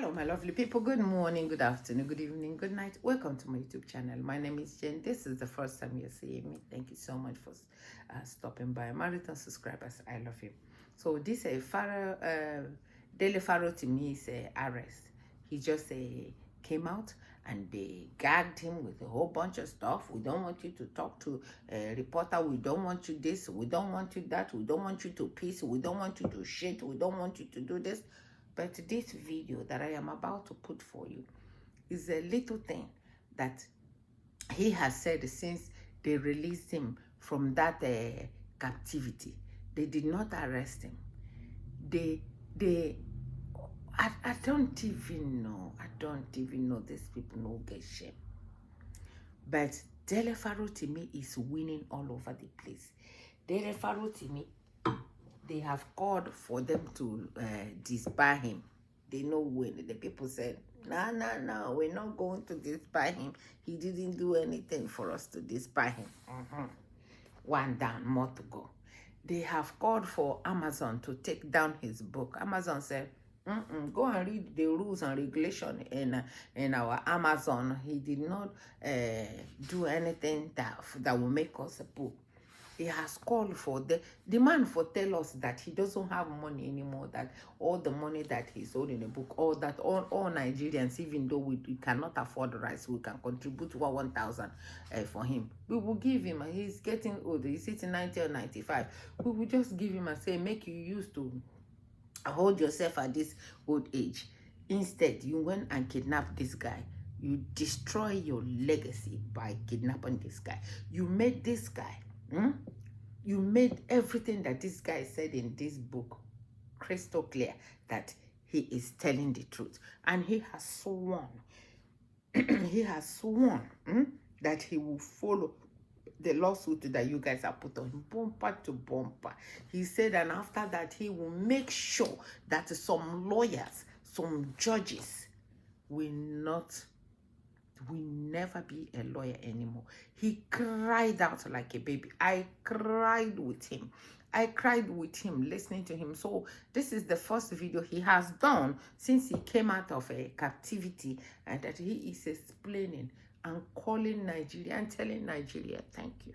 Hello, my lovely people. Good morning, good afternoon, good evening, good night. Welcome to my YouTube channel. My name is Jen. This is the first time you're seeing me. Thank you so much for stopping by. My return subscribers, I love you. So this Dele Pharaoh to me is arrest. He just came out and they gagged him with a whole bunch of stuff. We don't want you to talk to a reporter. We don't want you this. We don't want you that. We don't want you to piss. We don't want you to shit. We don't want you to do this. But this video that I am about to put for you is a little thing that he has said since they released him from that captivity. They did not arrest him. I don't even know. I don't even know. These people no get shame. But Dele Pharaoh to me is winning all over the place. Dele Pharaoh to me, they have called for them to disbar him. They know when. The people said, no, we're not going to disbar him. He didn't do anything for us to disbar him. One down, more to go. They have called for Amazon to take down his book. Amazon said, go and read the rules and regulation in our Amazon. He did not do anything that will make us a book. He has called for the man for tell us that he doesn't have money anymore, that all the money that he sold in the book, all Nigerians, even though we cannot afford rice, we can contribute 1,000 for him. We will give him, and he's getting old, he's sitting 90 or 95. We will just give him and say, make you used to hold yourself at this old age. Instead, you went and kidnapped this guy. You destroy your legacy by kidnapping this guy. You made this guy you made everything that this guy said in this book crystal clear that he is telling the truth. And he has sworn, that he will follow the lawsuit that you guys have put on him, bumper to bumper. He said, and after that, he will make sure that some lawyers, some judges will never be a lawyer anymore. He cried out like a baby. I cried with him. Listening to him. So this is the first video he has done since he came out of a captivity, and that he is explaining and calling Nigeria and telling Nigeria, thank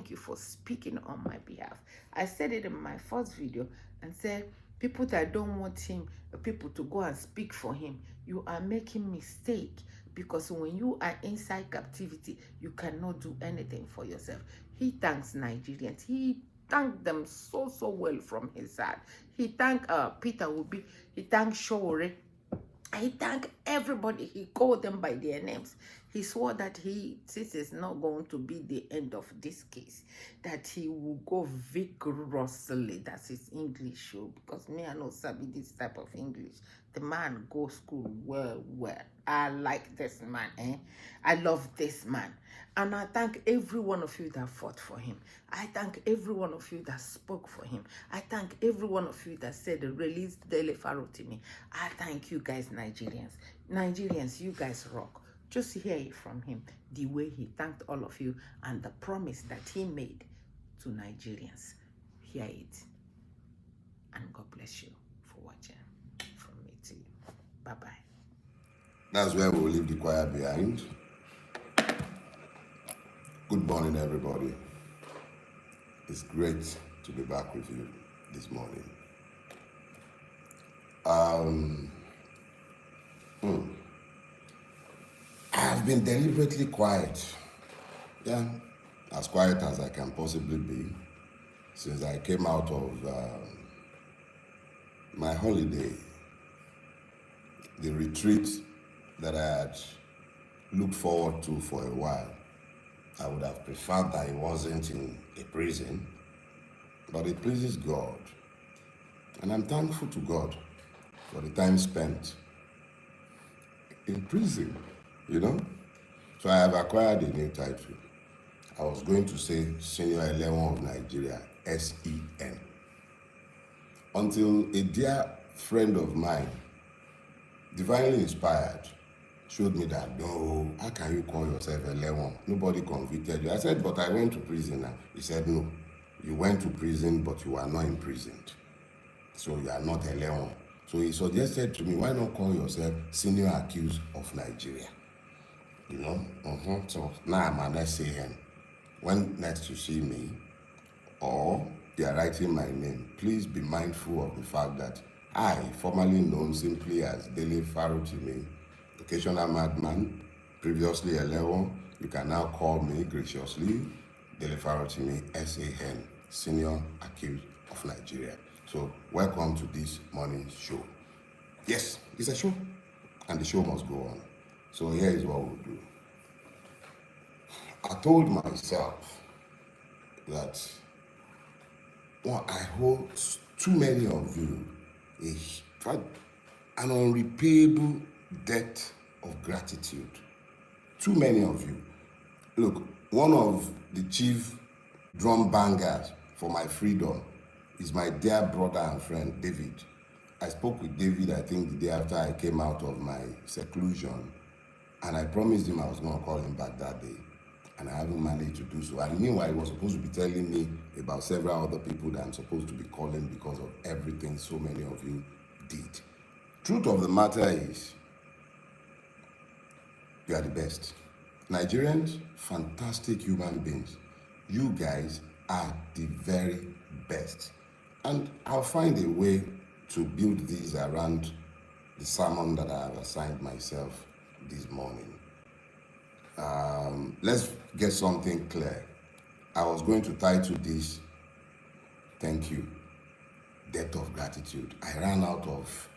you for speaking on my behalf. I said it in my first video and said, people that don't want him, people to go and speak for him, you are making mistake, because when you are inside captivity, you cannot do anything for yourself. He thanks Nigerians. He thanked them so well from his heart. He thanked Peter Obi. He thanked Shore. He thanked everybody. He called them by their names. He swore that this is not going to be the end of this case, that he will go vigorously. That's his English show, because me, I know sabi this type of English. The man go school well. I like this man, I love this man. And I thank every one of you that fought for him. I thank every one of you that spoke for him. I thank every one of you that said, release Dele Pharaoh to me. I thank you guys, Nigerians. Nigerians, you guys rock. Just hear it from him, the way he thanked all of you and the promise that he made to Nigerians. Hear it. And God bless you for watching. From me to you. Bye-bye. That's where we'll leave the choir behind. Good morning, everybody. It's great to be back with you this morning. I've been deliberately quiet. Yeah, as quiet as I can possibly be since I came out of my holiday, the retreat that I had looked forward to for a while. I would have preferred that it wasn't in a prison, but it pleases God. And I'm thankful to God for the time spent in prison, So I have acquired a new title. I was going to say Senior 11 of Nigeria, SEN. Until a dear friend of mine, divinely inspired, showed me that, no, how can you call yourself 11? Nobody convicted you. I said, but I went to prison. He said, no, you went to prison, but you are not imprisoned. So you are not 11. So he suggested to me, why not call yourself senior accused of Nigeria? You know? So now I'm an SAN. When next you see me, or they are writing my name, please be mindful of the fact that I, formerly known simply as Dele Farotimi, occasional madman, previously Elewo, you can now call me graciously Dele Farotimi, SAN, Senior Accused of Nigeria. So welcome to this morning's show. Yes, it's a show, and the show must go on. So here is what we'll do. I told myself that I hold too many of you an unrepayable debt of gratitude. Too many of you. Look, one of the chief drum bangers for my freedom is my dear brother and friend, David. I spoke with David, I think, the day after I came out of my seclusion, and I promised him I was going to call him back that day, and I haven't managed to do so. And meanwhile, he was supposed to be telling me about several other people that I'm supposed to be calling because of everything so many of you did. Truth of the matter is, you are the best. Nigerians, fantastic human beings. You guys are the very best. And I'll find a way to build these around the sermon that I have assigned myself this morning. Let's get something clear. I was going to title this, Thank You, Debt of Gratitude. I ran out of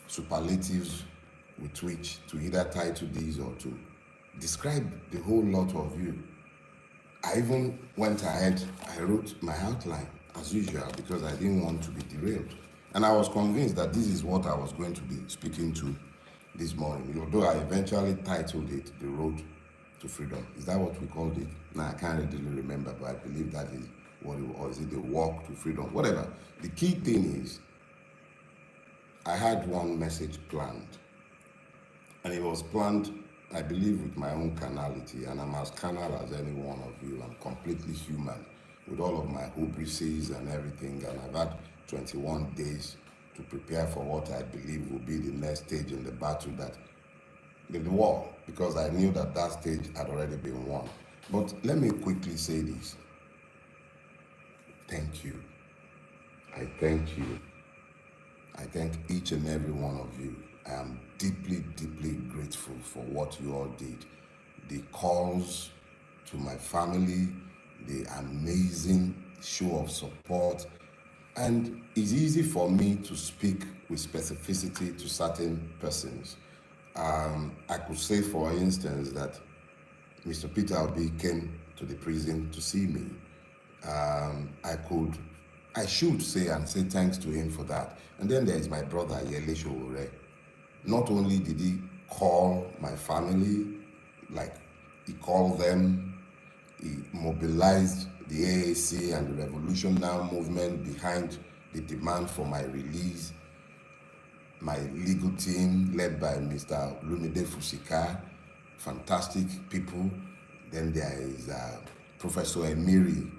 superlatives with which to either title these or to describe the whole lot of you. I even went ahead, I wrote my outline as usual because I didn't want to be derailed. And I was convinced that this is what I was going to be speaking to this morning, although I eventually titled it The Road to Freedom. Is that what we called it? Now, I can't really remember, but I believe that is what it was. Or is it The Walk to Freedom? Whatever. The key thing is, I had one message planned, and it was planned, I believe, with my own carnality, and I'm as carnal as any one of you. I'm completely human with all of my hybrises and everything, and I've had 21 days to prepare for what I believe will be the next stage in the battle, that in the war, because I knew that that stage had already been won. But let me quickly say this. Thank you. I thank you. I thank each and every one of you. I am deeply, deeply grateful for what you all did. The calls to my family, the amazing show of support. And it's easy for me to speak with specificity to certain persons. I could say, for instance, that Mr. Peter Obi came to the prison to see me. I should say and say thanks to him for that. And then there is my brother, Yele Showore. Not only did he call my family, like he called them, he mobilized the AAC and the Revolution Now movement behind the demand for my release. My legal team, led by Mr. Lumide Fusika, fantastic people. Then there is Professor Emiri.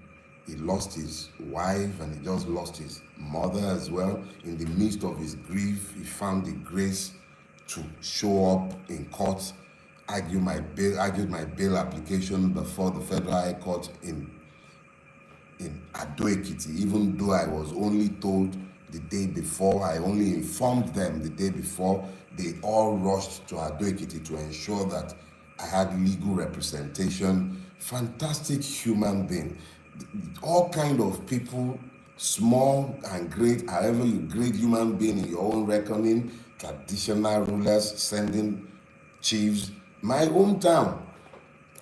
He lost his wife and he just lost his mother as well. In the midst of his grief, he found the grace to show up in court, argued my bail application before the Federal High Court in Ado Ekiti, even though I was only told the day before. I only informed them the day before. They all rushed to Ado Ekiti to ensure that I had legal representation. Fantastic human being. All kind of people, small and great, however you grade human being in your own reckoning, traditional rulers, sending chiefs. My hometown,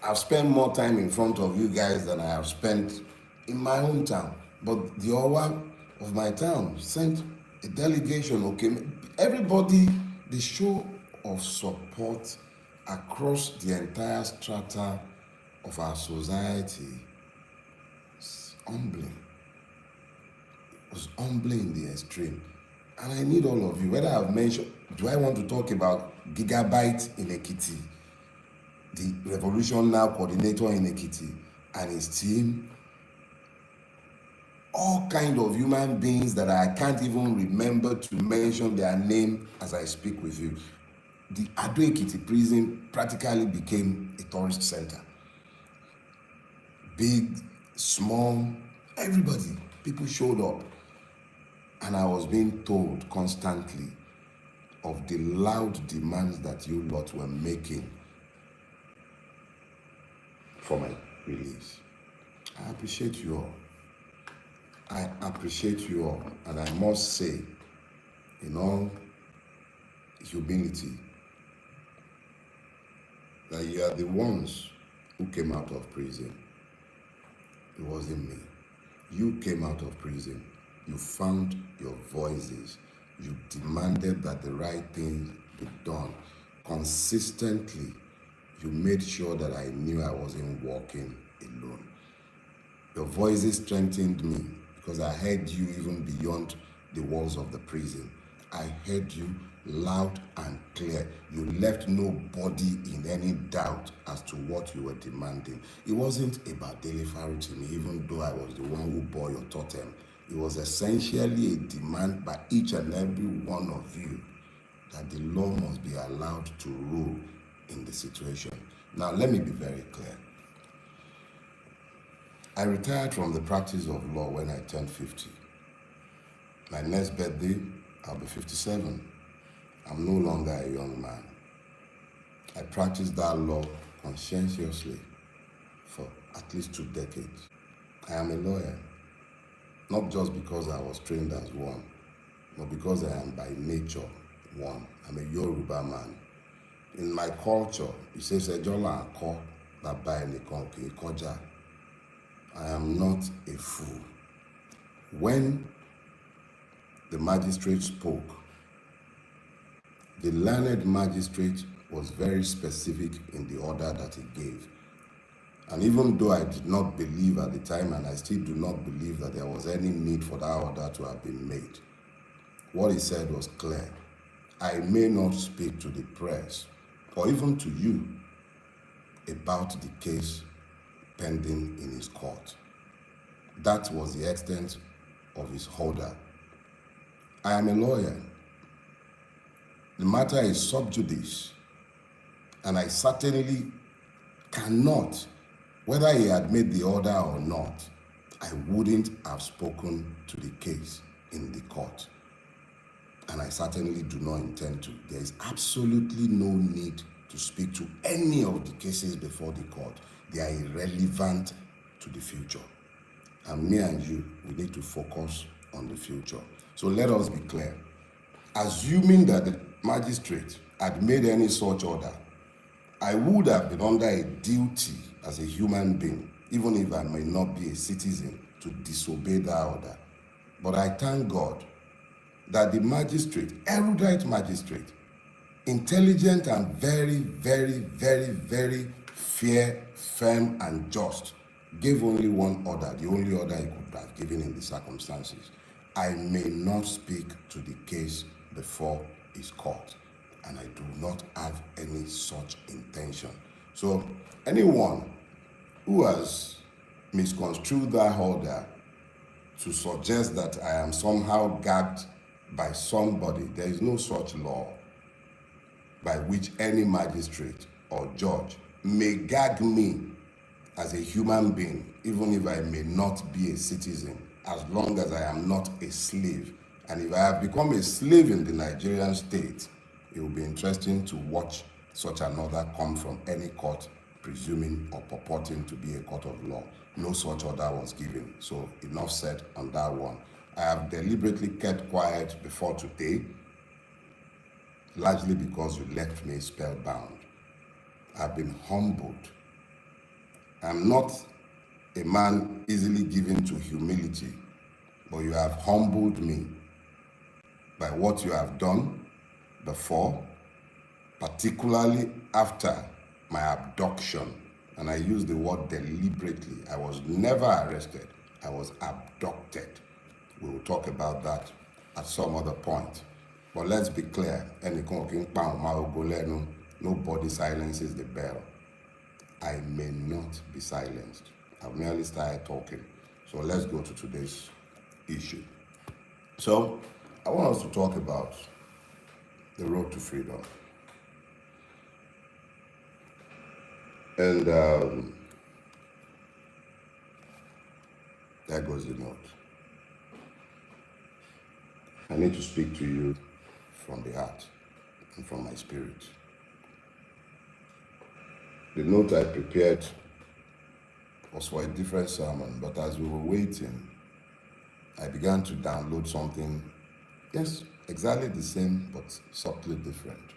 I've spent more time in front of you guys than I have spent in my hometown. But the Owa of my town sent a delegation, okay? Everybody, the show of support across the entire strata of our society is humbling. It was humbling in the extreme. And I need all of you, whether I've mentioned, do I want to talk about Gigabyte in Ekiti, the Revolution Now coordinator in Ekiti, and his team, all kind of human beings that I can't even remember to mention their name as I speak with you. The Ado Ekiti prison practically became a tourist center. Big, small, everybody, people showed up. And I was being told constantly of the loud demands that you lot were making for my release. I appreciate you all. I appreciate you all. And I must say, in all humility, that you are the ones who came out of prison. It wasn't me. You came out of prison. You found your voices. You demanded that the right thing be done. Consistently, you made sure that I knew I wasn't walking alone. Your voices strengthened me because I heard you even beyond the walls of the prison. I heard you loud and clear. You left nobody in any doubt as to what you were demanding. It wasn't about Dele to me, even though I was the one who bore your totem. It was essentially a demand by each and every one of you that the law must be allowed to rule in the situation. Now, let me be very clear. I retired from the practice of law when I turned 50. My next birthday, I'll be 57. I'm no longer a young man. I practiced that law conscientiously for at least 2 decades. I am a lawyer, not just because I was trained as one, but because I am by nature one. I'm a Yoruba man. In my culture, it says, Ejola Ako, Baba Enikan Ki Koja. I am not a fool. When the magistrate spoke, the learned magistrate was very specific in the order that he gave. And even though I did not believe at the time, and I still do not believe that there was any need for that order to have been made, what he said was clear. I may not speak to the press or even to you about the case pending in his court. That was the extent of his order. I am a lawyer. The matter is sub judice, and I certainly cannot, whether he had made the order or not, I wouldn't have spoken to the case in the court. And I certainly do not intend to. There is absolutely no need to speak to any of the cases before the court. They are irrelevant to the future. And me and you, we need to focus on the future. So let us be clear. Assuming that the magistrate had made any such order, I would have been under a duty as a human being, even if I may not be a citizen, to disobey that order. But I thank God that the magistrate, erudite magistrate, intelligent and very, very, very, very fair, firm, and just, gave only one order, the only order he could have given in the circumstances. I may not speak to the case before his court, and I do not have any such intention. So anyone who has misconstrued that order to suggest that I am somehow gagged by somebody, there is no such law by which any magistrate or judge may gag me as a human being, even if I may not be a citizen, as long as I am not a slave. And if I have become a slave in the Nigerian state, it will be interesting to watch such an order come from any court, presuming or purporting to be a court of law. No such order was given. So enough said on that one. I have deliberately kept quiet before today, largely because you left me spellbound. I've been humbled. I'm not a man easily given to humility, but you have humbled me by what you have done before, particularly after my abduction. And I use the word deliberately. I was never arrested. I was abducted. We will talk about that at some other point. But let's be clear. Nobody silences the bell. I may not be silenced. I've merely started talking. So let's go to today's issue. So I want us to talk about the road to freedom. And there goes the note. I need to speak to you from the heart and from my spirit. The note I prepared was for a different sermon, but as we were waiting, I began to download something, yes, exactly the same, but subtly different.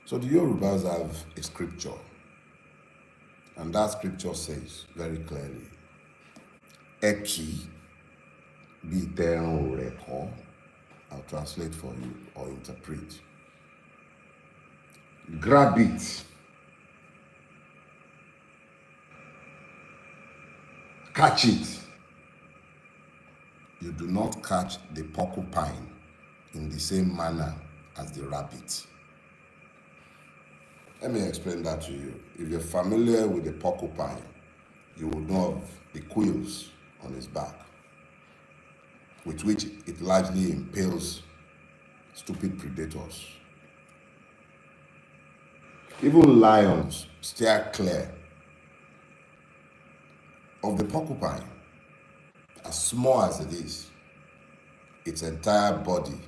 So the Yorubas have a scripture, and that scripture says very clearly, Eki biteran oreko. I'll translate for you or interpret. Grab it. Catch it. You do not catch the porcupine in the same manner as the rabbit. Let me explain that to you. If you're familiar with the porcupine, you will know of the quills on its back, with which it largely impales stupid predators. Even lions steer clear of the porcupine. As small as it is, its entire body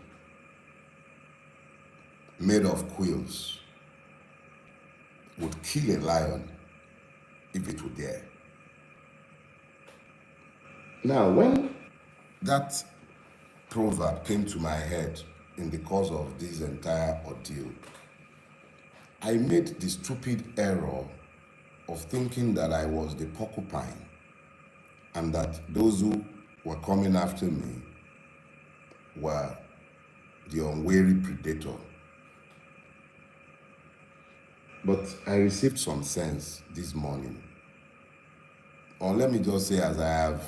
made of quills would kill a lion if it would dare. Now, when that proverb came to my head in the course of this entire ordeal, I made the stupid error of thinking that I was the porcupine and that those who were coming after me were the unwary predator. But I received some sense this morning. Or let me just say, as I have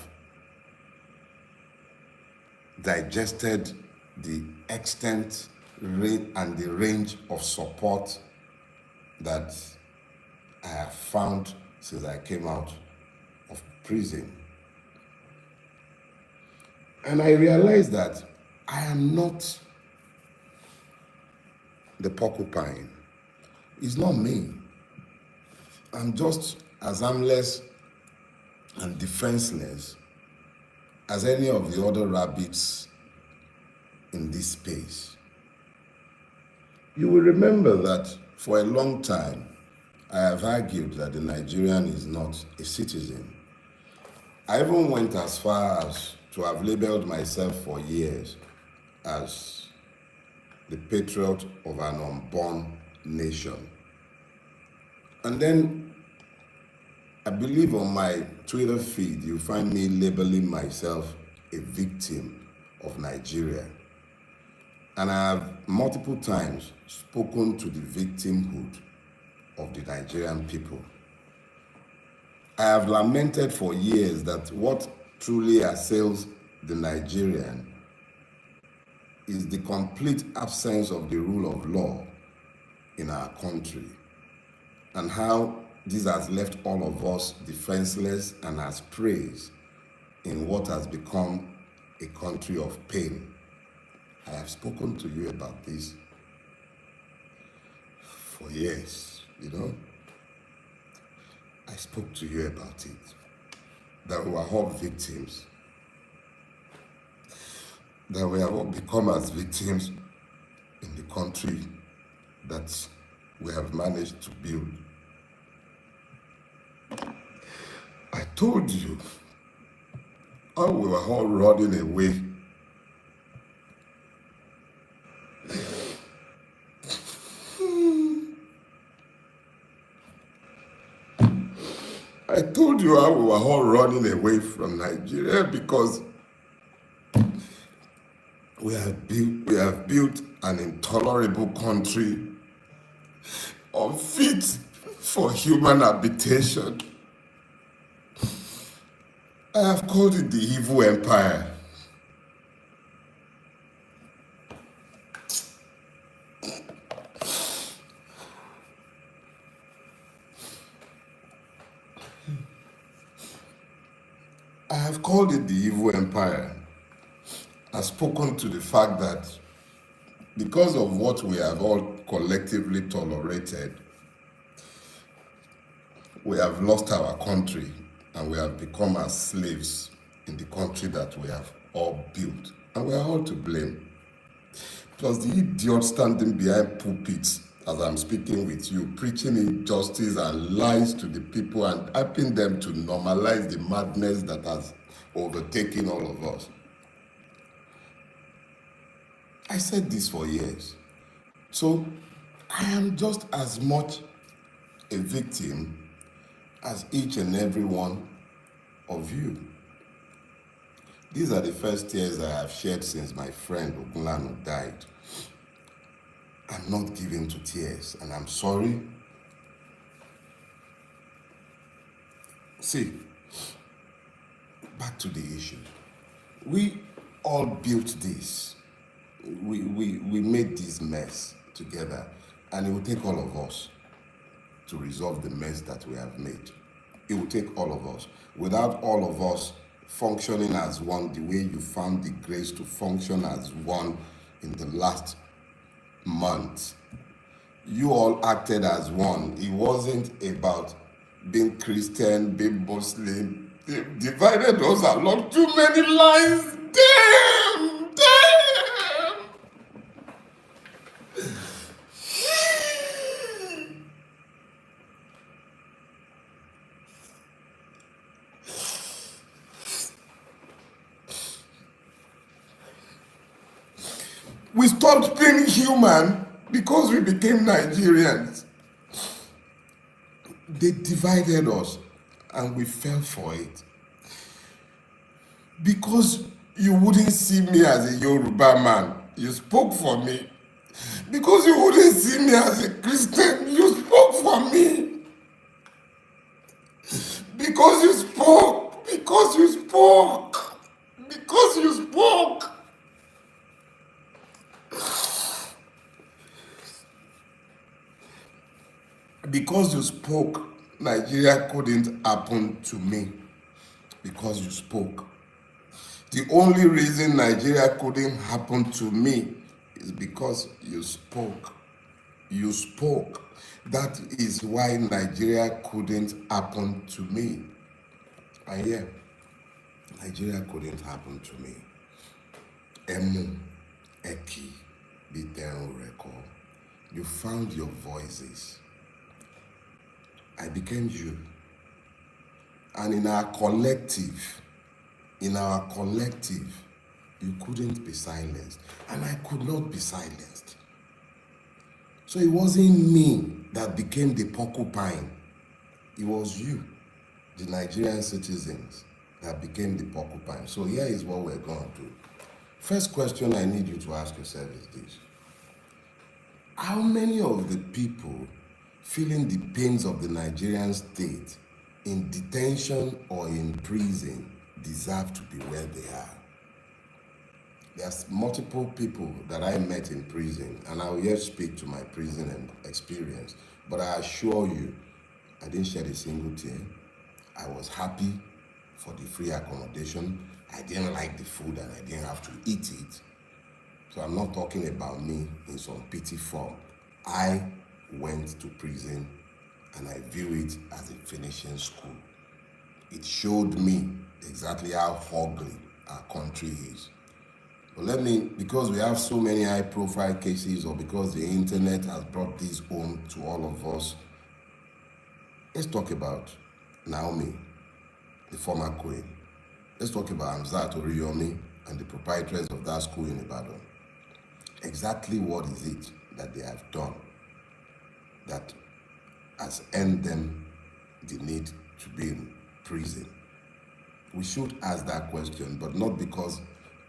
digested the extent and the range of support that I have found since I came out of prison. And I realized that I am not the porcupine. It's not me. I'm just as harmless and defenseless as any of the other rabbits in this space. You will remember that for a long time, I have argued that the Nigerian is not a citizen. I even went as far as to have labeled myself for years as the patriot of an unborn nation. And then I believe on my Twitter feed, you find me labeling myself a victim of Nigeria. And I have multiple times spoken to the victimhood of the Nigerian people. I have lamented for years that what truly assails the Nigerian is the complete absence of the rule of law in our country, and how this has left all of us defenseless and as praise in what has become a country of pain. I have spoken to you about this for years, I spoke to you about it, that we are all victims, that we have all become as victims in the country that we have managed to build. I told you how we were all running away. I told you how we were all running away from Nigeria because we have built an intolerable country unfit for human habitation. I have called it the evil empire. I have called it the evil empire has spoken to the fact that because of what we have all collectively tolerated, we have lost our country and we have become as slaves in the country that we have all built. And we are all to blame. Plus the idiot standing behind pulpits as I'm speaking with you, preaching injustice and lies to the people and helping them to normalize the madness that has overtaken all of us. I said this for years. So I am just as much a victim as each and every one of you. These are the first tears I have shed since my friend Ogunlanu died. I'm not given to tears, and I'm sorry. See, back to the issue. We all built this. We made this mess together, and it will take all of us to resolve the mess that we have made. It will take all of us. Without all of us functioning as one, the way you found the grace to function as one in the last month, you all acted as one. It wasn't about being Christian, being Muslim. They divided us along too many lines. Damn! We stopped being human because we became Nigerians. They divided us and we fell for it. Because you wouldn't see me as a Yoruba man, you spoke for me. Because you wouldn't see me as a Christian, you spoke for me. Because you spoke. Because you spoke. Because you spoke. Because you spoke, Nigeria couldn't happen to me. Because you spoke. The only reason Nigeria couldn't happen to me is because you spoke. You spoke. That is why Nigeria couldn't happen to me. And yeah, Nigeria couldn't happen to me. Emu, Eki, Biterun Reko. You found your voices. I became you. And in our collective, you couldn't be silenced. And I could not be silenced. So it wasn't me that became the porcupine. It was you, the Nigerian citizens, that became the porcupine. So here is what we're going to do. First question I need you to ask yourself is this. How many of the people feeling the pains of the Nigerian state in detention or in prison deserve to be where they are? There's multiple people that I met in prison, and I will yet speak to my prison experience. But I assure you, I didn't shed a single tear. I was happy for the free accommodation. I didn't like the food and I didn't have to eat it. So I'm not talking about me in some pity form. I went to prison and I view it as a finishing school. It showed me exactly how ugly our country is. But because we have so many high profile cases, or because the internet has brought this home to all of us, let's talk about Naomi, the former queen. Let's talk about Hamzat Oriyomi and the proprietors of that school in Ibadan. Exactly what is it that they have done that has earned them the need to be in prison? We should ask that question, but not because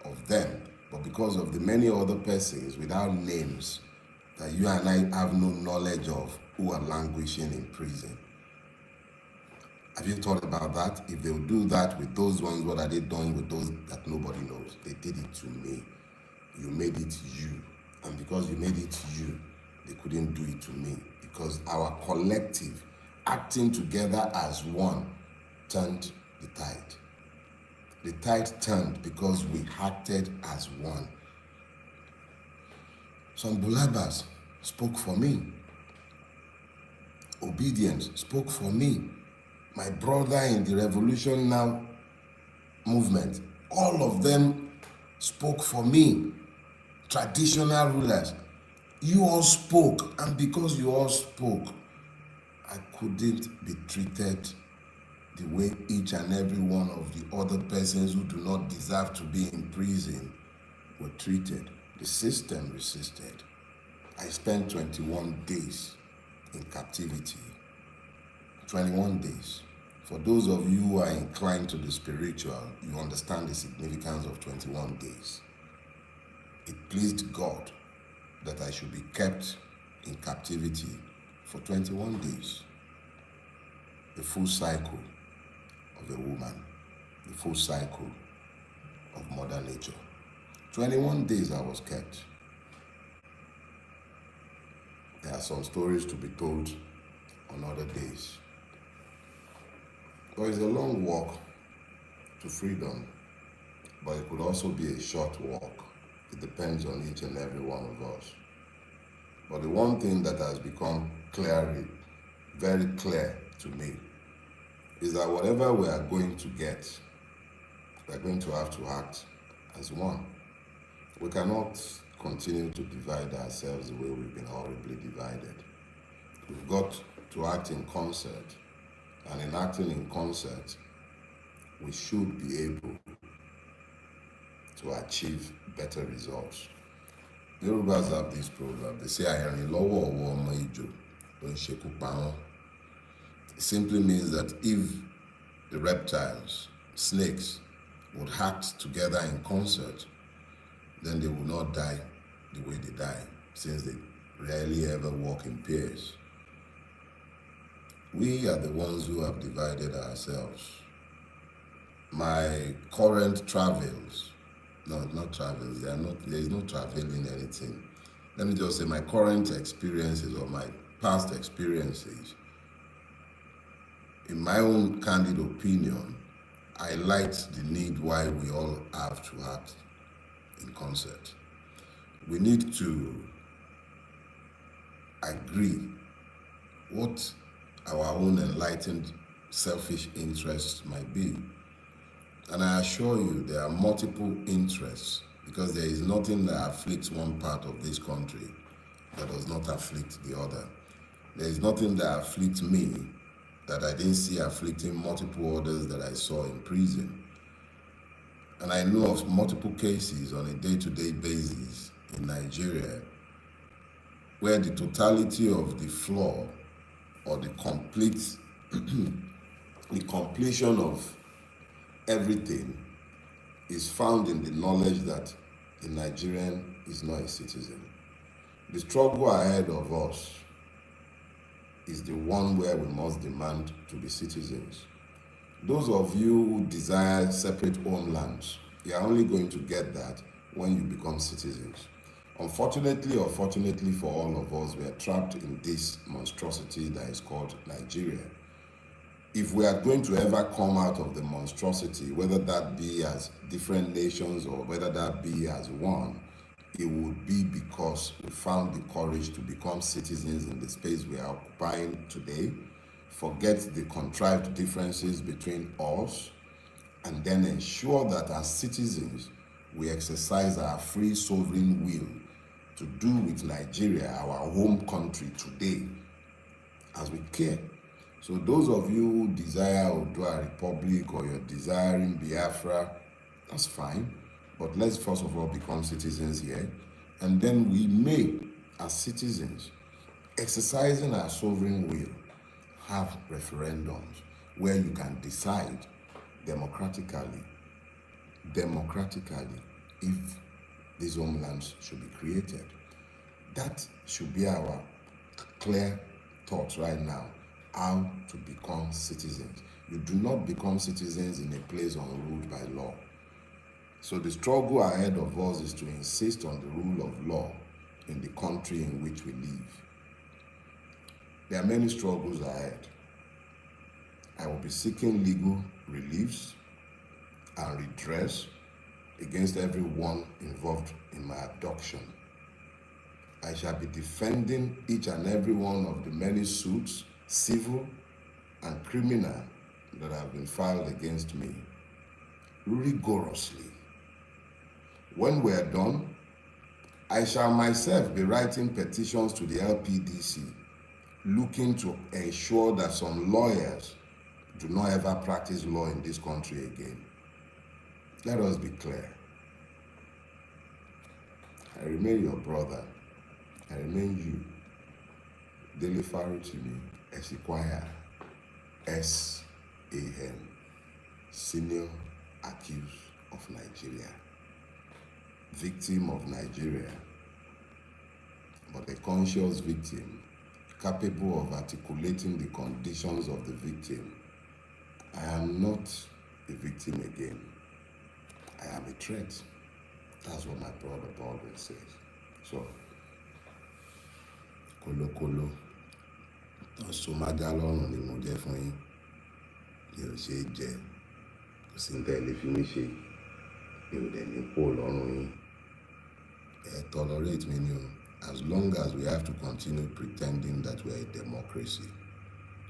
of them, but because of the many other persons without names that you and I have no knowledge of who are languishing in prison. Have you thought about that? If they will do that with those ones, what are they doing with those that nobody knows? They did it to me. You made it you. And because you made it you, they couldn't do it to me. Because our collective, acting together as one, turned the tide. The tide turned because we acted as one. Some Bulabas spoke for me. Obedience spoke for me. My brother in the Revolution Now movement, all of them spoke for me. Traditional rulers, you all spoke, and because you all spoke, I couldn't be treated the way each and every one of the other persons who do not deserve to be in prison were treated. The system resisted. I spent 21 days in captivity. 21 days. For those of you who are inclined to the spiritual, you understand the significance of 21 days. It pleased God that I should be kept in captivity for 21 days. The full cycle of a woman, the full cycle of Mother Nature. 21 days I was kept. There are some stories to be told on other days. But it's a long walk to freedom, but it could also be a short walk. It depends on each and every one of us. But the one thing that has become very clear to me, is that whatever we are going to get, we are going to have to act as one. We cannot continue to divide ourselves the way we've been horribly divided. We've got to act in concert, and in acting in concert, we should be able to achieve better results. Yorubas have this proverb. They say, "Àìrìn lọ́wọ́ ọwọ́ ọmọ ejò ló ń ṣekú pa wọ́n." It simply means that if the reptiles, snakes, would act together in concert, then they would not die the way they die, since they rarely ever walk in pairs. We are the ones who have divided ourselves. My current travels, not travels, there is no traveling anything. Let me just say my current experiences or my past experiences, in my own candid opinion, highlight the need why we all have to act in concert. We need to agree what our own enlightened selfish interests might be. And I assure you, there are multiple interests, because there is nothing that afflicts one part of this country that does not afflict the other. There is nothing that afflicts me that I didn't see afflicting multiple others that I saw in prison. And I know of multiple cases on a day-to-day basis in Nigeria where the totality of the flaw or the completion of everything is found in the knowledge that the Nigerian is not a citizen. The struggle ahead of us is the one where we must demand to be citizens. Those of you who desire separate homelands, you are only going to get that when you become citizens. Unfortunately or fortunately for all of us, we are trapped in this monstrosity that is called Nigeria. If we are going to ever come out of the monstrosity, whether that be as different nations or whether that be as one, it would be because we found the courage to become citizens in the space we are occupying today, forget the contrived differences between us, and then ensure that as citizens, we exercise our free sovereign will to do with Nigeria, our home country today, as we care. So those of you who desire Odua Republic or you're desiring Biafra, that's fine. But let's first of all become citizens here. And then we may, as citizens, exercising our sovereign will, have referendums where you can decide democratically, if these homelands should be created. That should be our clear thoughts right now, how to become citizens. You do not become citizens in a place unruled by law. So the struggle ahead of us is to insist on the rule of law in the country in which we live. There are many struggles ahead. I will be seeking legal reliefs. and redress against everyone involved in my abduction. I shall be defending each and every one of the many suits, civil and criminal, that have been filed against me rigorously. When we are done, I shall myself be writing petitions to the LPDC, looking to ensure that some lawyers do not ever practice law in this country again. Let us be clear. I remain your brother. I remain you, Dele Farotimi, Esquire, S.A.N., Senior Accused of Nigeria, victim of Nigeria, but a conscious victim, capable of articulating the conditions of the victim. I am not a victim again. I am a threat. That's what my brother Baldwin says. So, kólókóló tó so májá lọ́rùn ni mo jẹ́ fún yín. Mi ò ṣe é jẹ, kò sí ní tẹ́lẹ̀ fi mí ṣe, mi ò dẹ̀ ní kó lọ́rùn yín. Tolerate me ni o. As long as we have to continue pretending that we're a democracy,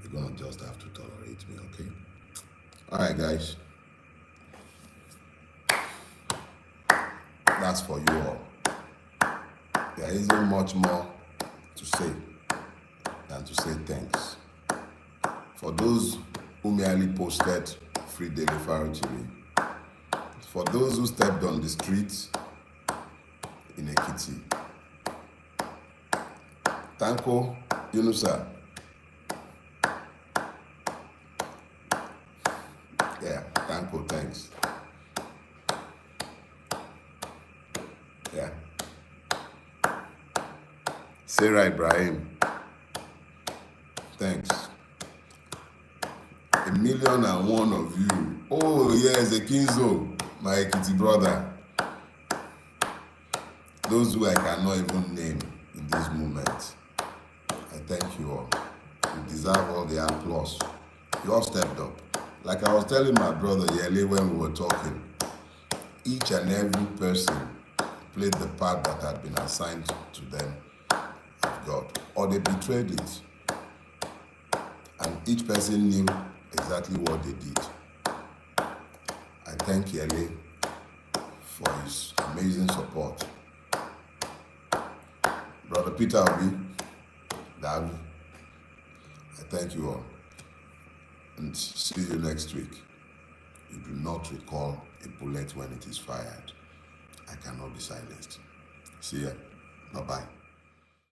you're gonna just have to tolerate me, okay? All right, guys. That's for you all. There isn't much more to say than to say thanks. For those who merely posted free Dele Farotimi, for those who stepped on the streets in Ekiti, Tanko Yunusa, yeah, Tanko, thanks. Yeah. Sarah Ibrahim, thanks. 1,000,001 of you. Oh yes, Ekinzo, my Ekiti brother. Those who I cannot even name in this moment, I thank you all. You deserve all the applause. You all stepped up. Like I was telling my brother Yele when we were talking, each and every person played the part that had been assigned to them of God, or they betrayed it. And each person knew exactly what they did. I thank Yele for his amazing support. Brother Peter Obi, Dad, I thank you all. And see you next week. You do not recall a bullet when it is fired. I cannot be silenced. See ya. Bye-bye.